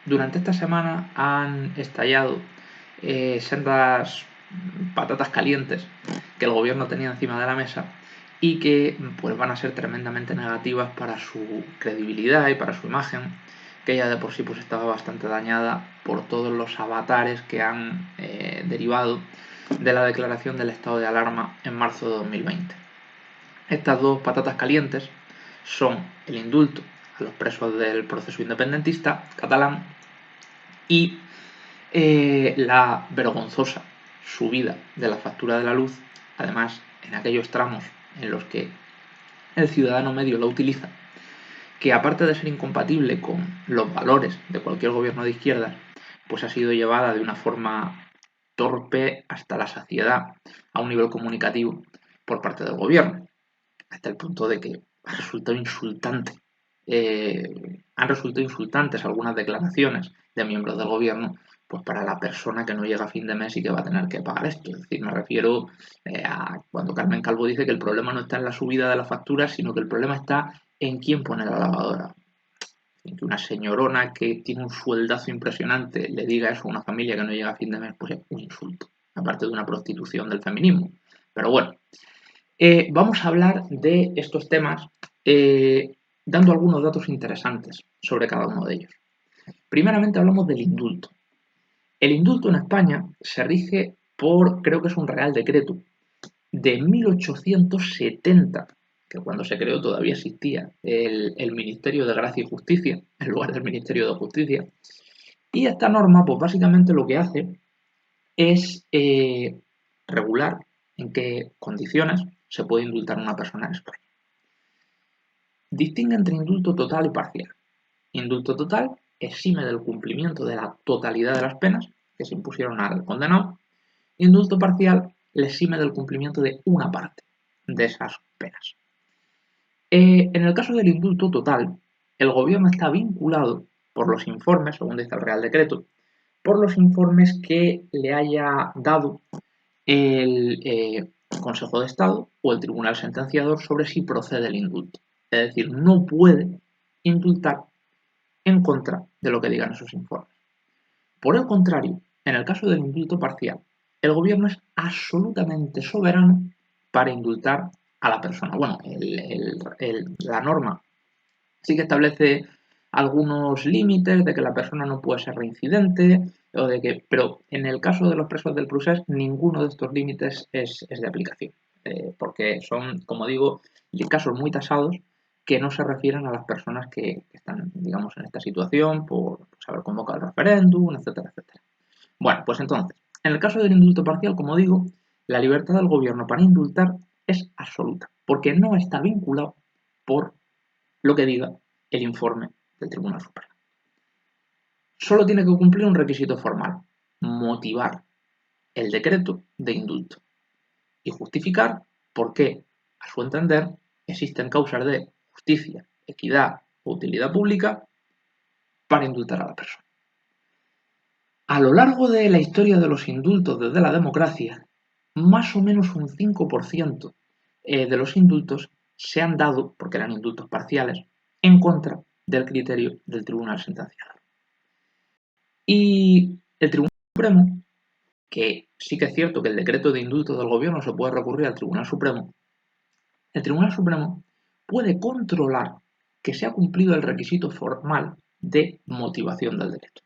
Durante esta semana han estallado sendas patatas calientes que el gobierno tenía encima de la mesa y que pues van a ser tremendamente negativas para su credibilidad y para su imagen, que ya de por sí pues estaba bastante dañada por todos los avatares que han derivado de la declaración del estado de alarma en marzo de 2020. Estas dos patatas calientes son el indulto a los presos del proceso independentista catalán y la vergonzosa subida de la factura de la luz, además en aquellos tramos en los que el ciudadano medio la utiliza, que aparte de ser incompatible con los valores de cualquier gobierno de izquierdas, pues ha sido llevada de una forma torpe hasta la saciedad a un nivel comunicativo por parte del gobierno, hasta el punto de que ha resultado insultante. Han resultado insultantes algunas declaraciones de miembros del gobierno pues para la persona que no llega a fin de mes y que va a tener que pagar esto. Es decir, me refiero a cuando Carmen Calvo dice que el problema no está en la subida de la factura, sino que el problema está en quién pone la lavadora. En que una señorona que tiene un sueldazo impresionante le diga eso a una familia que no llega a fin de mes, pues es un insulto, aparte de una prostitución del feminismo. Pero bueno, vamos a hablar de estos temas dando algunos datos interesantes sobre cada uno de ellos. Primeramente hablamos del indulto. El indulto en España se rige por, creo que es un real decreto, de 1870, que cuando se creó todavía existía el Ministerio de Gracia y Justicia, en lugar del Ministerio de Justicia. Y esta norma, pues básicamente lo que hace es regular en qué condiciones se puede indultar a una persona en España. Distingue entre indulto total y parcial. Indulto total exime del cumplimiento de la totalidad de las penas que se impusieron al condenado. Indulto parcial le exime del cumplimiento de una parte de esas penas. En el caso del indulto total, el gobierno está vinculado por los informes, según dice el Real Decreto, por los informes que le haya dado el Consejo de Estado o el Tribunal Sentenciador sobre si procede el indulto. Es decir, no puede indultar en contra de lo que digan esos informes. Por el contrario, en el caso del indulto parcial, el gobierno es absolutamente soberano para indultar a la persona. Bueno, la norma sí que establece algunos límites de que la persona no puede ser reincidente, o de que, pero en el caso de los presos del procés, ninguno de estos límites es de aplicación, porque son, como digo, casos muy tasados que no se refieren a las personas que están, digamos, en esta situación por haber convocado el referéndum, etcétera, etcétera. Bueno, pues entonces, en el caso del indulto parcial, como digo, la libertad del gobierno para indultar es absoluta, porque no está vinculado por lo que diga el informe del Tribunal Supremo. Solo tiene que cumplir un requisito formal: motivar el decreto de indulto y justificar por qué, a su entender, existen causas de justicia, equidad o utilidad pública para indultar a la persona. A lo largo de la historia de los indultos desde la democracia, más o menos un 5% de los indultos se han dado, porque eran indultos parciales, en contra del criterio del Tribunal Sentenciador. Y el Tribunal Supremo, que sí que es cierto que el decreto de indulto del gobierno se puede recurrir al Tribunal Supremo, el Tribunal Supremo puede controlar que se ha cumplido el requisito formal de motivación del decreto.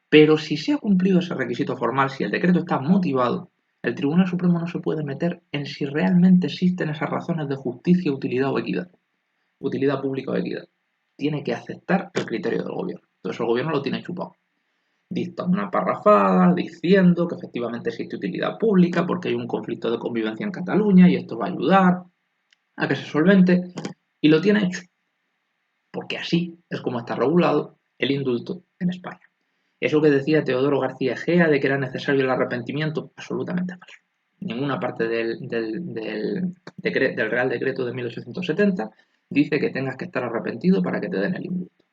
Pero si se ha cumplido ese requisito formal, si el decreto está motivado, el Tribunal Supremo no se puede meter en si realmente existen esas razones de justicia, utilidad o equidad. Utilidad pública o equidad. Tiene que aceptar el criterio del gobierno. Entonces el gobierno lo tiene chupado. Dicta una parrafada diciendo que efectivamente existe utilidad pública porque hay un conflicto de convivencia en Cataluña y esto va a ayudar a que se solvente, y lo tiene hecho, porque así es como está regulado el indulto en España. Eso que decía Teodoro García Egea de que era necesario el arrepentimiento, absolutamente falso. Ninguna parte del Real Decreto de 1870 dice que tengas que estar arrepentido para que te den el indulto.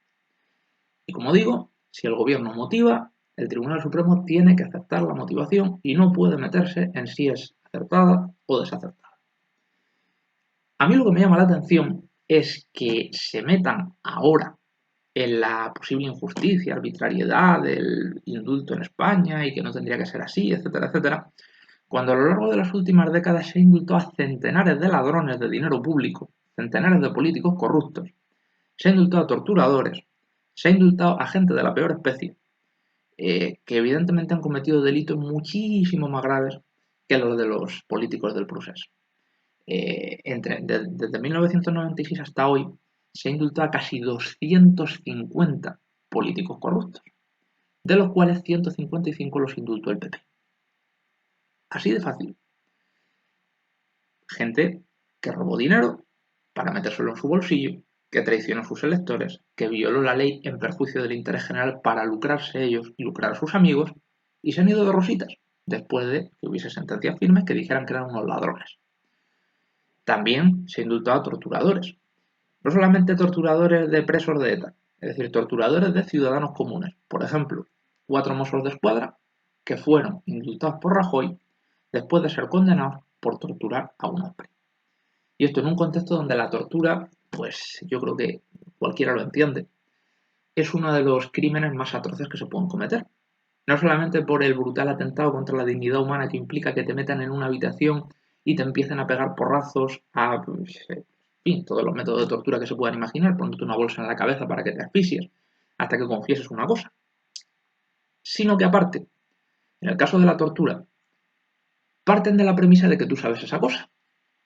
Y como digo, si el gobierno motiva, el Tribunal Supremo tiene que aceptar la motivación y no puede meterse en si es acertada o desacertada. A mí lo que me llama la atención es que se metan ahora en la posible injusticia, arbitrariedad del indulto en España y que no tendría que ser así, etcétera, etcétera, cuando a lo largo de las últimas décadas se ha indultado a centenares de ladrones de dinero público, centenares de políticos corruptos, se ha indultado a torturadores, se ha indultado a gente de la peor especie, que evidentemente han cometido delitos muchísimo más graves que los de los políticos del procés. Desde 1996 hasta hoy se ha indultado a casi 250 políticos corruptos, de los cuales 155 los indultó el PP. Así de fácil. Gente que robó dinero para metérselo en su bolsillo, que traicionó a sus electores, que violó la ley en perjuicio del interés general para lucrarse ellos y lucrar a sus amigos, y se han ido de rositas, después de que hubiese sentencias firmes que dijeran que eran unos ladrones. También se indultó a torturadores, no solamente torturadores de presos de ETA, es decir, torturadores de ciudadanos comunes. Por ejemplo, 4 Mossos de Escuadra que fueron indultados por Rajoy después de ser condenados por torturar a un hombre. Y esto en un contexto donde la tortura, pues yo creo que cualquiera lo entiende, es uno de los crímenes más atroces que se pueden cometer. No solamente por el brutal atentado contra la dignidad humana que implica que te metan en una habitación y te empiecen a pegar porrazos a, pues, en fin, todos los métodos de tortura que se puedan imaginar, poniéndote una bolsa en la cabeza para que te asfixies hasta que confieses una cosa, sino que aparte, en el caso de la tortura, parten de la premisa de que tú sabes esa cosa.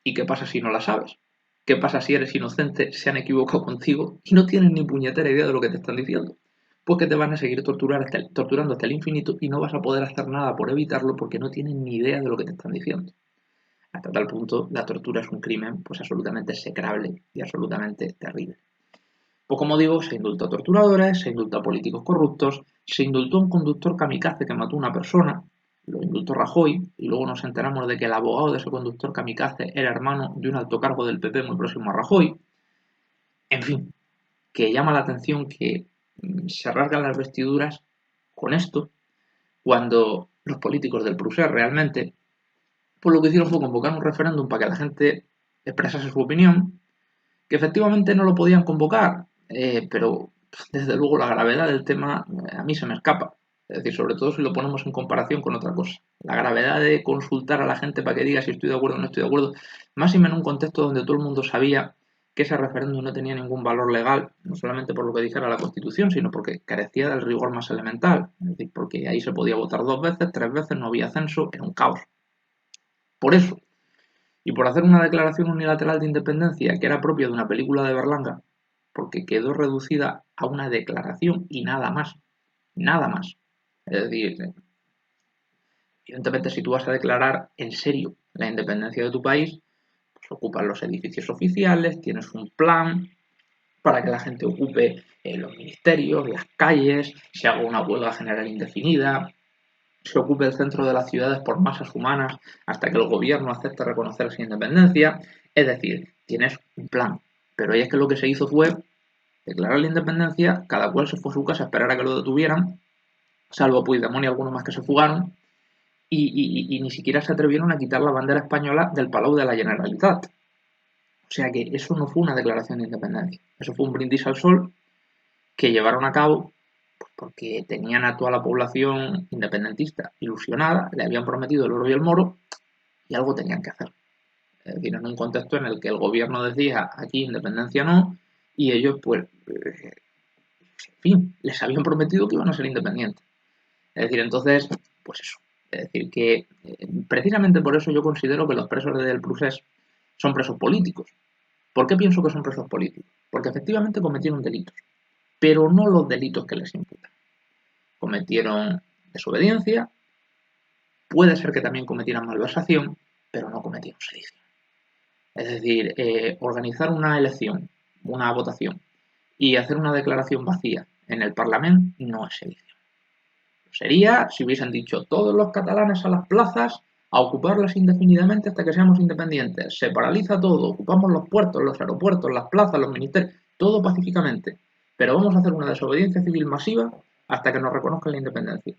¿Y qué pasa si no la sabes? ¿Qué pasa si eres inocente, se han equivocado contigo y no tienen ni puñetera idea de lo que te están diciendo? Pues que te van a seguir torturando hasta el infinito y no vas a poder hacer nada por evitarlo porque no tienen ni idea de lo que te están diciendo. Hasta tal punto, la tortura es un crimen pues absolutamente execrable y absolutamente terrible. Pues como digo, se indultó a torturadores, se indultó a políticos corruptos, se indultó a un conductor kamikaze que mató a una persona, lo indultó Rajoy, y luego nos enteramos de que el abogado de ese conductor kamikaze era hermano de un alto cargo del PP muy próximo a Rajoy. En fin, que llama la atención que se rasgan las vestiduras con esto, cuando los políticos del Prusés realmente, pues lo que hicieron fue convocar un referéndum para que la gente expresase su opinión, que efectivamente no lo podían convocar, pero desde luego la gravedad del tema a mí se me escapa. Es decir, sobre todo si lo ponemos en comparación con otra cosa. La gravedad de consultar a la gente para que diga si estoy de acuerdo o no estoy de acuerdo, más y menos en un contexto donde todo el mundo sabía que ese referéndum no tenía ningún valor legal, no solamente por lo que dijera la Constitución, sino porque carecía del rigor más elemental. Es decir, porque ahí se podía votar 2 veces, 3 veces, no había censo, era un caos. Por eso, y por hacer una declaración unilateral de independencia que era propia de una película de Berlanga, porque quedó reducida a una declaración y nada más, nada más. Es decir, evidentemente si tú vas a declarar en serio la independencia de tu país, pues ocupas los edificios oficiales, tienes un plan para que la gente ocupe los ministerios, las calles, se haga una huelga general indefinida, se ocupe el centro de las ciudades por masas humanas hasta que el gobierno acepte reconocer esa independencia. Es decir, tienes un plan. Pero ahí es que lo que se hizo fue declarar la independencia, cada cual se fue a su casa a esperar a que lo detuvieran, salvo Puigdemont y algunos más que se fugaron, y ni siquiera se atrevieron a quitar la bandera española del Palau de la Generalitat. O sea que eso no fue una declaración de independencia, eso fue un brindis al sol que llevaron a cabo porque tenían a toda la población independentista ilusionada, le habían prometido el oro y el moro y algo tenían que hacer. Es decir, en un contexto en el que el gobierno decía aquí independencia no y ellos pues, en fin, les habían prometido que iban a ser independientes. Es decir, entonces, pues eso. Es decir, que precisamente por eso yo considero que los presos del Prusés son presos políticos. ¿Por qué pienso que son presos políticos? Porque efectivamente cometieron delitos, pero no los delitos que les imputan. Cometieron desobediencia, puede ser que también cometieran malversación, pero no cometieron sedición. Es decir, organizar una elección, una votación y hacer una declaración vacía en el Parlamento no es sedición. Sería si hubiesen dicho todos los catalanes a las plazas a ocuparlas indefinidamente hasta que seamos independientes. Se paraliza todo, ocupamos los puertos, los aeropuertos, las plazas, los ministerios, todo pacíficamente. Pero vamos a hacer una desobediencia civil masiva hasta que nos reconozcan la independencia.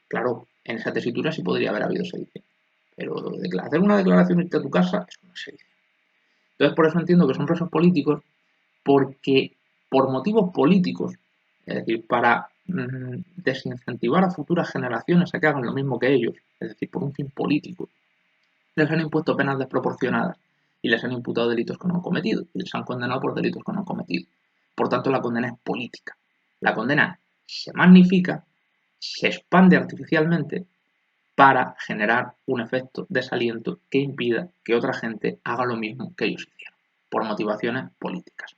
Claro, en esa tesitura sí podría haber habido sedición. Pero hacer una declaración irte a tu casa es una sedición. Entonces por eso entiendo que son presos políticos porque por motivos políticos, es decir, para desincentivar a futuras generaciones a que hagan lo mismo que ellos, es decir, por un fin político, les han impuesto penas desproporcionadas y les han imputado delitos que no han cometido y les han condenado por delitos que no han cometido. Por tanto, la condena es política. La condena se magnifica, se expande artificialmente para generar un efecto desaliento que impida que otra gente haga lo mismo que ellos hicieron, por motivaciones políticas.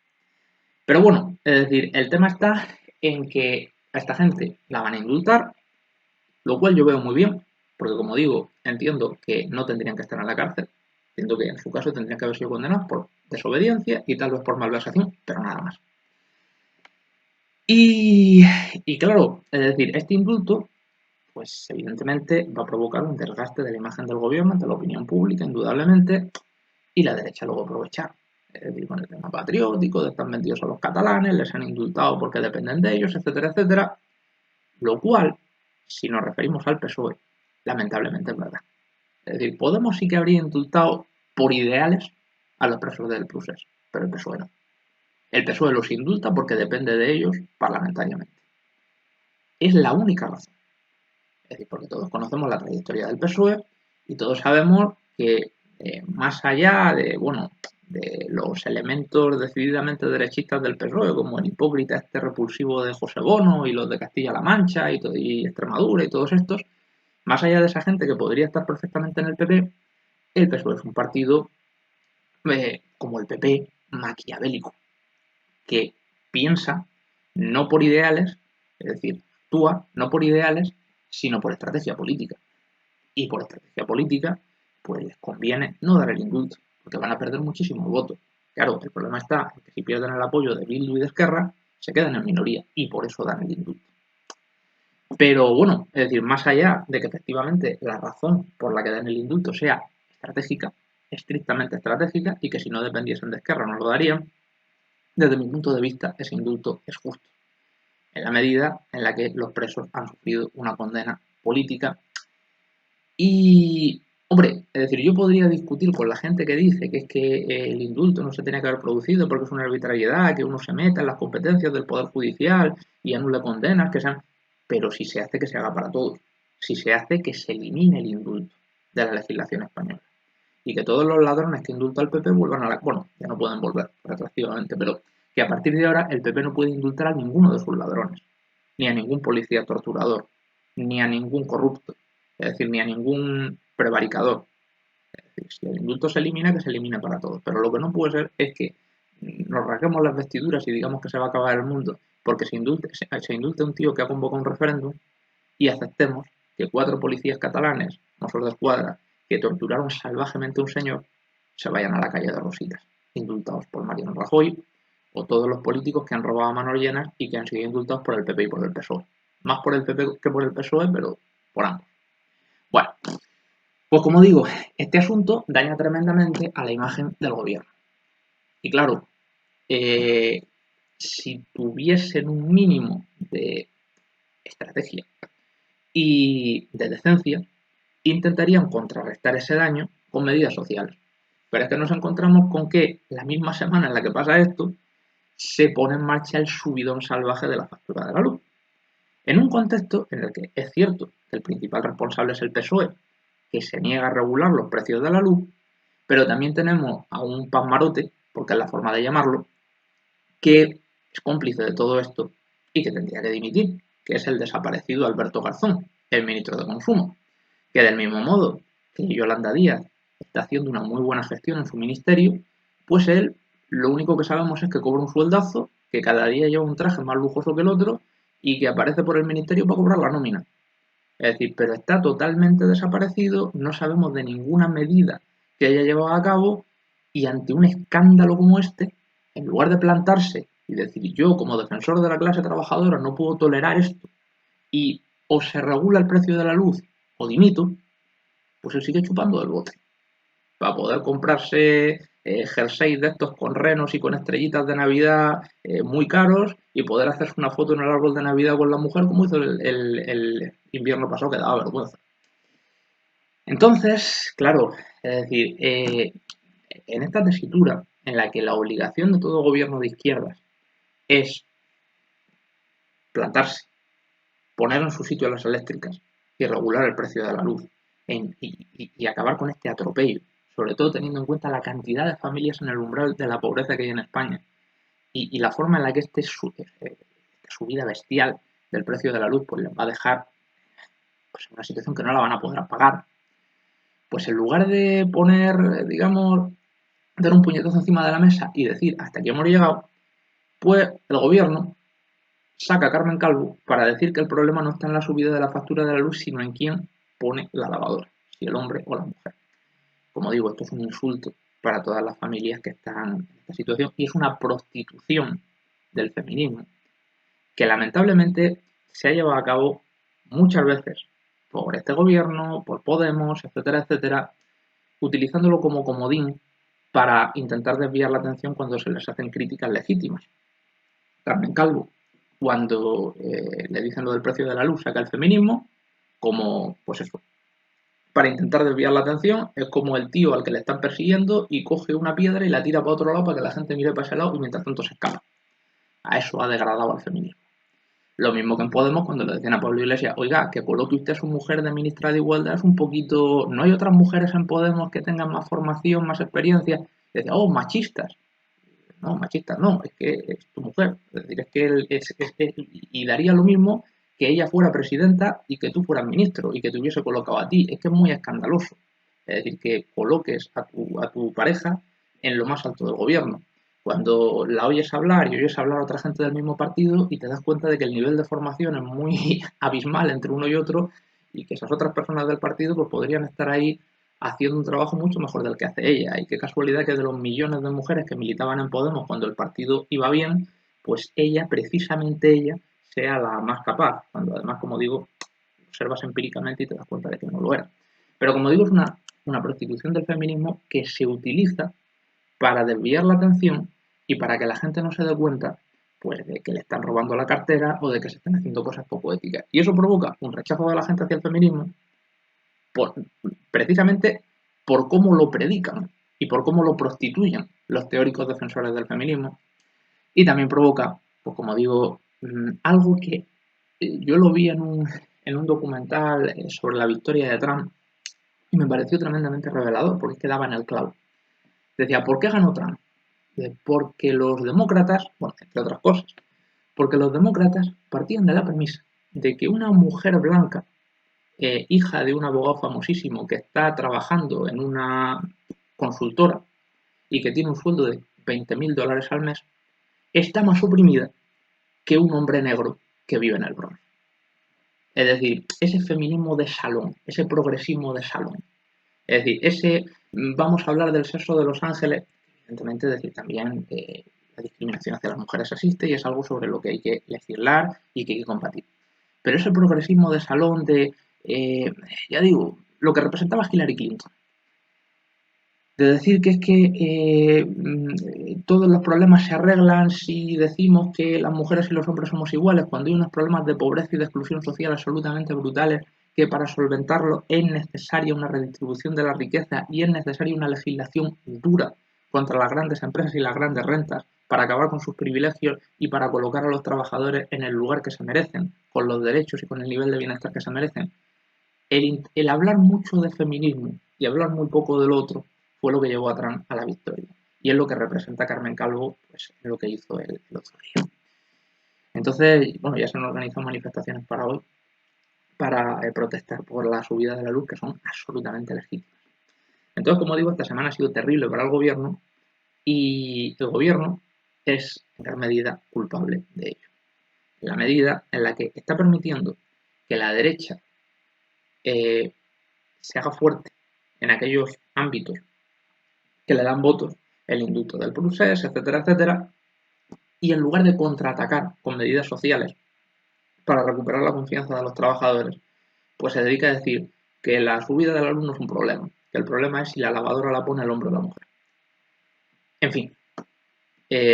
Pero bueno, es decir, el tema está en que a esta gente la van a indultar, lo cual yo veo muy bien, porque como digo, entiendo que no tendrían que estar en la cárcel, entiendo que en su caso tendrían que haber sido condenados por desobediencia y tal vez por malversación, pero nada más. Y claro, es decir, este indulto, pues evidentemente va a provocar un desgaste de la imagen del gobierno ante la opinión pública, indudablemente, y la derecha luego aprovechar. Es decir, con el tema patriótico, de estar metidos a los catalanes, les han indultado porque dependen de ellos, etcétera, etcétera. Lo cual, si nos referimos al PSOE, lamentablemente es verdad. Es decir, Podemos sí que habría indultado por ideales a los presos del Prusés, pero el PSOE no. El PSOE los indulta porque depende de ellos parlamentariamente. Es la única razón. Es decir, porque todos conocemos la trayectoria del PSOE y todos sabemos que más allá de, bueno, de los elementos decididamente derechistas del PSOE, como el hipócrita este repulsivo de José Bono y los de Castilla-La Mancha y Extremadura y todos estos, más allá de esa gente que podría estar perfectamente en el PSOE es un partido como el PP maquiavélico, que piensa no por ideales, es decir, actúa no por ideales, sino por estrategia política. Y por estrategia política, pues les conviene no dar el indulto, porque van a perder muchísimos votos. Claro, el problema está en que si pierden el apoyo de Bildu y de Esquerra, se quedan en minoría y por eso dan el indulto. Pero bueno, es decir, más allá de que efectivamente la razón por la que dan el indulto sea estratégica, estrictamente estratégica, y que si no dependiesen de Esquerra no lo darían, desde mi punto de vista ese indulto es justo, en la medida en la que los presos han sufrido una condena política. Y, hombre, es decir, yo podría discutir con la gente que dice que es que el indulto no se tenía que haber producido porque es una arbitrariedad, que uno se meta en las competencias del Poder Judicial y anule condenas, que sean... Pero si se hace que se haga para todos, si se hace que se elimine el indulto de la legislación española y que todos los ladrones que indulta el PP vuelvan a la... Bueno, ya no pueden volver, retroactivamente, pero que a partir de ahora el PP no puede indultar a ninguno de sus ladrones, ni a ningún policía torturador, ni a ningún corrupto, es decir, ni a ningún prevaricador. Es decir, si el indulto se elimina, que se elimine para todos. Pero lo que no puede ser es que nos rasguemos las vestiduras y digamos que se va a acabar el mundo porque se indulte a un tío que ha convocado un referéndum y aceptemos que 4 policías catalanes, Mossos de Escuadra, que torturaron salvajemente a un señor, se vayan a la calle de Rositas, indultados por Mariano Rajoy o todos los políticos que han robado a manos llenas y que han sido indultados por el PP y por el PSOE. Más por el PP que por el PSOE, pero por ambos. Bueno, pues como digo, este asunto daña tremendamente a la imagen del gobierno. Y claro, si tuviesen un mínimo de estrategia y de decencia, intentarían contrarrestar ese daño con medidas sociales. Pero es que nos encontramos con que la misma semana en la que pasa esto, se pone en marcha el subidón salvaje de la factura de la luz. En un contexto en el que es cierto que el principal responsable es el PSOE, que se niega a regular los precios de la luz, pero también tenemos a un pasmarote, porque es la forma de llamarlo, que es cómplice de todo esto y que tendría que dimitir, que es el desaparecido Alberto Garzón, el ministro de Consumo, que del mismo modo que Yolanda Díaz está haciendo una muy buena gestión en su ministerio, pues él lo único que sabemos es que cobra un sueldazo, que cada día lleva un traje más lujoso que el otro y que aparece por el ministerio para cobrar la nómina. Es decir, pero está totalmente desaparecido, no sabemos de ninguna medida que haya llevado a cabo y ante un escándalo como este, en lugar de plantarse y decir yo como defensor de la clase trabajadora no puedo tolerar esto y o se regula el precio de la luz o dimito, pues él sigue chupando del bote para poder comprarse jerseys de estos con renos y con estrellitas de Navidad muy caros y poder hacerse una foto en el árbol de Navidad con la mujer como hizo el invierno pasado que daba vergüenza. Entonces, claro, es decir, en esta tesitura en la que la obligación de todo gobierno de izquierdas es plantarse, poner en su sitio las eléctricas y regular el precio de la luz y acabar con este atropello, sobre todo teniendo en cuenta la cantidad de familias en el umbral de la pobreza que hay en España y la forma en la que esta subida bestial del precio de la luz pues les va a dejar pues, en una situación que no la van a poder pagar, pues en lugar de poner, digamos, dar un puñetazo encima de la mesa y decir hasta aquí hemos llegado, pues el gobierno saca a Carmen Calvo para decir que el problema no está en la subida de la factura de la luz, sino en quién pone la lavadora, si el hombre o la mujer. Como digo, esto es un insulto para todas las familias que están en esta situación y es una prostitución del feminismo que lamentablemente se ha llevado a cabo muchas veces por este gobierno, por Podemos, etcétera, etcétera, utilizándolo como comodín para intentar desviar la atención cuando se les hacen críticas legítimas. Carmen Calvo, cuando le dicen lo del precio de la luz, saca el feminismo como, pues eso, para intentar desviar la atención, es como el tío al que le están persiguiendo y coge una piedra y la tira para otro lado para que la gente mire para ese lado y mientras tanto se escapa. A eso ha degradado al feminismo. Lo mismo que en Podemos cuando le decían a Pablo Iglesias, oiga, que coloque usted a su mujer de ministra de Igualdad es un poquito... ¿No hay otras mujeres en Podemos que tengan más formación, más experiencia? Y decía, oh, machistas. No, machistas no, es que es tu mujer. Es decir, es que él y daría lo mismo que ella fuera presidenta y que tú fueras ministro y que te hubiese colocado a ti. Es que es muy escandaloso. Es decir, que coloques a tu pareja en lo más alto del gobierno. Cuando la oyes hablar y oyes hablar a otra gente del mismo partido y te das cuenta de que el nivel de formación es muy abismal entre uno y otro y que esas otras personas del partido pues podrían estar ahí haciendo un trabajo mucho mejor del que hace ella. Y qué casualidad que de los millones de mujeres que militaban en Podemos cuando el partido iba bien, pues ella, precisamente ella, sea la más capaz. Cuando además, como digo, observas empíricamente y te das cuenta de que no lo era. Pero como digo, es una prostitución del feminismo que se utiliza para desviar la atención y para que la gente no se dé cuenta pues de que le están robando la cartera o de que se están haciendo cosas poco éticas. Y eso provoca un rechazo de la gente hacia el feminismo por, precisamente por cómo lo predican y por cómo lo prostituyen los teóricos defensores del feminismo. Y también provoca, pues como digo, algo que yo lo vi en un documental sobre la victoria de Trump y me pareció tremendamente revelador porque es que daba en el clavo. Decía, ¿por qué ganó Trump? Porque los demócratas, bueno, entre otras cosas, porque los demócratas partían de la premisa de que una mujer blanca, hija de un abogado famosísimo que está trabajando en una consultora y que tiene un sueldo de $20.000 al mes, está más oprimida que un hombre negro que vive en el Bronx. Es decir, ese feminismo de salón, ese progresismo de salón. Es decir, vamos a hablar del sexo de los ángeles, evidentemente, es decir, también la discriminación hacia las mujeres existe y es algo sobre lo que hay que legislar y que hay que combatir. Pero ese progresismo de salón ya digo, lo que representaba Hillary Clinton, de decir que es que todos los problemas se arreglan si decimos que las mujeres y los hombres somos iguales, cuando hay unos problemas de pobreza y de exclusión social absolutamente brutales, que para solventarlo es necesaria una redistribución de la riqueza y es necesaria una legislación dura contra las grandes empresas y las grandes rentas para acabar con sus privilegios y para colocar a los trabajadores en el lugar que se merecen, con los derechos y con el nivel de bienestar que se merecen. El hablar mucho de feminismo y hablar muy poco del otro fue lo que llevó a Trump a la victoria. Y es lo que representa Carmen Calvo, pues en lo que hizo el otro día. Entonces, bueno, ya se han organizado manifestaciones para hoy para protestar por la subida de la luz, que son absolutamente legítimas. Entonces, como digo, esta semana ha sido terrible para el gobierno y el gobierno es en gran medida culpable de ello. En la medida en la que está permitiendo que la derecha se haga fuerte en aquellos ámbitos que le dan votos, el indulto del procés, etcétera, etcétera, y en lugar de contraatacar con medidas sociales para recuperar la confianza de los trabajadores, pues se dedica a decir que la subida del alumno es un problema, que el problema es si la lavadora la pone el hombre o la mujer. En fin,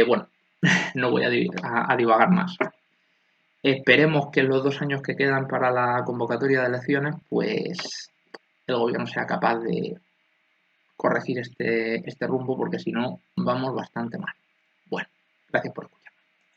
bueno, no voy a divagar más. Esperemos que en los 2 años que quedan para la convocatoria de elecciones, pues el gobierno sea capaz de corregir este rumbo, porque si no, vamos bastante mal. Bueno, gracias por escuchar.